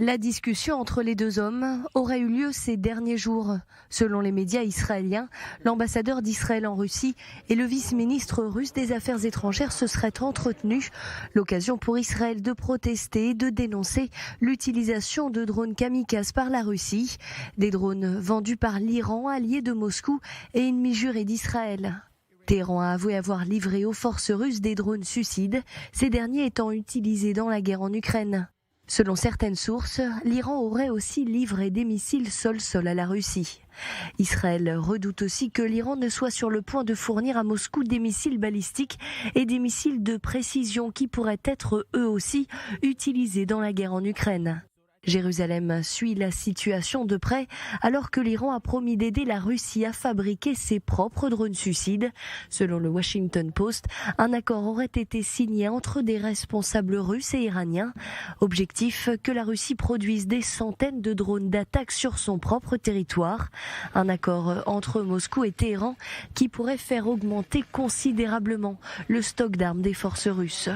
La discussion entre les deux hommes aurait eu lieu ces derniers jours. Selon les médias israéliens, l'ambassadeur d'Israël en Russie et le vice-ministre russe des Affaires étrangères se seraient entretenus. L'occasion pour Israël de protester et de dénoncer l'utilisation de drones kamikazes par la Russie. Des drones vendus par l'Iran, allié de Moscou et ennemi juré d'Israël. Téhéran a avoué avoir livré aux forces russes des drones suicides, ces derniers étant utilisés dans la guerre en Ukraine. Selon certaines sources, l'Iran aurait aussi livré des missiles sol-sol à la Russie. Israël redoute aussi que l'Iran ne soit sur le point de fournir à Moscou des missiles balistiques et des missiles de précision qui pourraient être eux aussi utilisés dans la guerre en Ukraine. Jérusalem suit la situation de près alors que l'Iran a promis d'aider la Russie à fabriquer ses propres drones suicides. Selon le Washington Post, un accord aurait été signé entre des responsables russes et iraniens. Objectif, que la Russie produise des centaines de drones d'attaque sur son propre territoire. Un accord entre Moscou et Téhéran qui pourrait faire augmenter considérablement le stock d'armes des forces russes.